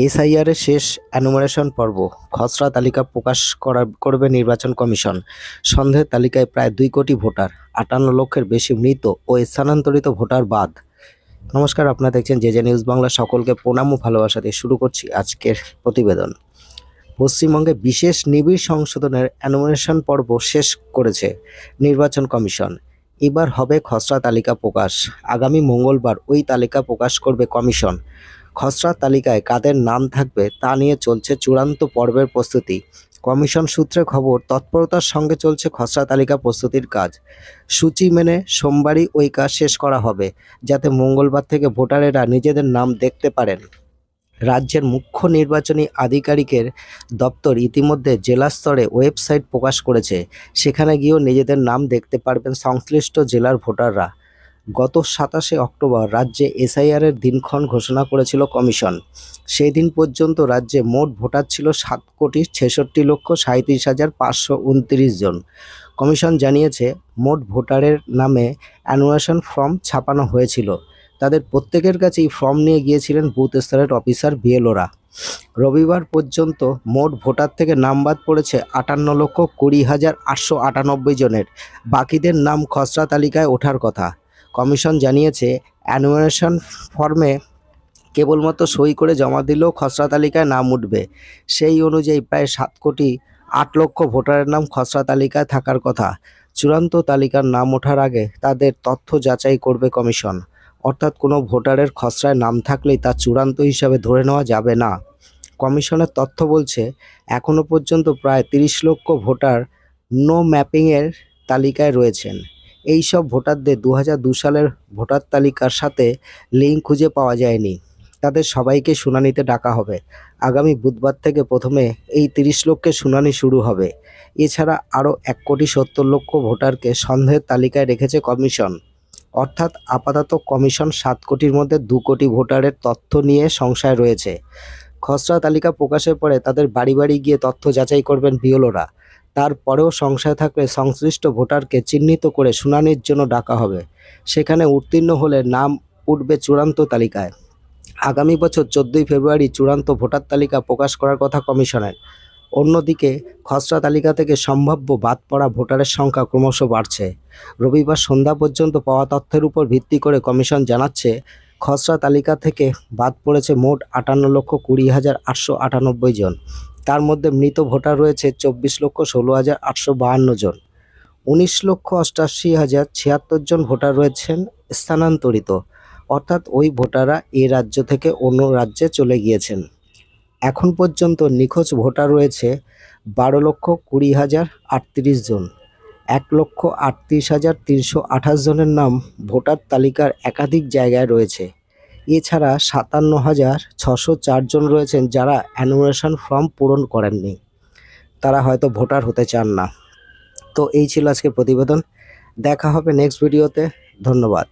SIR এর শেষ enumeration পর্ব, খসড়া তালিকা প্রকাশ করবে নির্বাচন কমিশন। সন্দেহের তালিকায় প্রায় 2 কোটি ভোটার, 58 লক্ষের বেশি মৃত ও স্থানান্তরিত ভোটার বাদ। নমস্কার, আপনারা দেখছেন জেজে নিউজ বাংলা। সকলকে প্রণাম ও ভালোবাসা দিয়ে শুরু করছি আজকের প্রতিবেদন। পশ্চিমবঙ্গে বিশেষ নিবিড় সংশোধনের এনুমারেশন পর্ব শেষ করেছে নির্বাচন কমিশন। এবার হবে খসড়া তালিকা প্রকাশ। আগামী মঙ্গলবার ওই তালিকা প্রকাশ করবে কমিশন। খসড়া তালিকায় কাদের নাম থাকবে তা নিয়ে চলছে চূড়ান্ত পর্বের প্রস্তুতি। কমিশন সূত্রে খবর, তৎপরতার সঙ্গে চলছে খসড়া তালিকা প্রস্তুতির কাজ। সূচি মেনে সোমবারই ওই কাজ শেষ করা হবে, যাতে মঙ্গলবার থেকে ভোটারেরা নিজেদের নাম দেখতে পারেন। রাজ্যের মুখ্য নির্বাচনী আধিকারিকের দপ্তর ইতিমধ্যে জেলা স্তরে ওয়েবসাইট প্রকাশ করেছে। সেখানে গিয়েও নিজেদের নাম দেখতে পারবেন সংশ্লিষ্ট জেলার ভোটাররা। গত 27শে অক্টোবর রাজ্যে এসআইআরের দিনক্ষণ ঘোষণা করেছিল কমিশন। সেই দিন পর্যন্ত রাজ্যে মোট ভোটার ছিল 7,66,37,529 জন। কমিশন জানিয়েছে, মোট ভোটারের নামে অ্যানুয়েশন ফর্ম ছাপানো হয়েছিল। তাদের প্রত্যেকের কাছেই ফর্ম নিয়ে গিয়েছিলেন বুথ স্তরের অফিসার বিএলওরা। রবিবার পর্যন্ত মোট ভোটার থেকে নাম বাদ পড়েছে 58,20,898 জনের। বাকিদের নাম খসড়া তালিকায় ওঠার কথা। কমিশন জানিয়েছে, অ্যানুয়েশন ফর্মে কেবলমাত্র সই করে জমা দিলেও খসড়া তালিকায় নাম উঠবে। সেই অনুযায়ী প্রায় 7,08,00,000 ভোটারের নাম খসড়া তালিকায় থাকার কথা। চূড়ান্ত তালিকার নাম ওঠার আগে তাদের তথ্য যাচাই করবে কমিশন। অর্থাৎ কোনো ভোটারের খসড়ায় নাম থাকলেই তা চূড়ান্ত হিসাবে ধরে নেওয়া যাবে না। কমিশনের তথ্য বলছে, এখনও পর্যন্ত প্রায় 30 লক্ষ ভোটার নো ম্যাপিংয়ের তালিকায় রয়েছেন। এই সব ভোটারদের 2002 সালের ভোটার তালিকার সাথে লিঙ্ক খুঁজে পাওয়া যায়নি। তাদের সবাইকে শুনানিতে ডাকা হবে। আগামী বুধবার থেকে প্রথমে এই 30 লক্ষের শুনানি শুরু হবে। এছাড়া আরও 1,70,00,000 ভোটারকে সন্দেহের তালিকায় রেখেছে কমিশন। অর্থাৎ আপাতত কমিশন 7 কোটির মধ্যে 2 কোটি ভোটারের তথ্য নিয়ে সংশয় রয়েছে। খসড়া তালিকা প্রকাশের পরে তাদের বাড়ি বাড়ি গিয়ে তথ্য যাচাই করবেন বিএলওরা। তারপরেও সংশয় থাকলে সংশ্লিষ্ট ভোটারকে চিহ্নিত করে শুনানির জন্য ডাকা হবে। সেখানে উত্তীর্ণ হলে নাম উঠবে চূড়ান্ত তালিকায়। আগামী বছর 14ই ফেব্রুয়ারি চূড়ান্ত ভোটার তালিকা প্রকাশ করার কথা কমিশনের। অন্যদিকে খসড়া তালিকা থেকে সম্ভাব্য বাদ পড়া ভোটারের সংখ্যা ক্রমশ বাড়ছে। রবিবার সন্ধ্যা পর্যন্ত পাওয়া তথ্যের উপর ভিত্তি করে কমিশন জানাচ্ছে, খসড়া তালিকা থেকে বাদ পড়েছে মোট 58,20,898 জন। তার মধ্যে মৃত ভোটার রয়েছে 24,16,852 জন। 19,88,076 জন ভোটার রয়েছেন স্থানান্তরিত, অর্থাৎ ওই ভোটাররা এ রাজ্য থেকে অন্য রাজ্যে চলে গিয়েছেন। এখন পর্যন্ত নিখোঁজ ভোটার রয়েছে 12,20,038 জন। 1,38,328 জনের নাম ভোটার তালিকার একাধিক জায়গায় রয়েছে। এছাড়া 57,604 জন রয়েছেন যারা অ্যানুয়েশন ফর্ম পূরণ করেননি। তারা হয়তো ভোটার হতে চান না। তো এই ছিল আজকের প্রতিবেদন। দেখা হবে নেক্সট ভিডিওতে। ধন্যবাদ।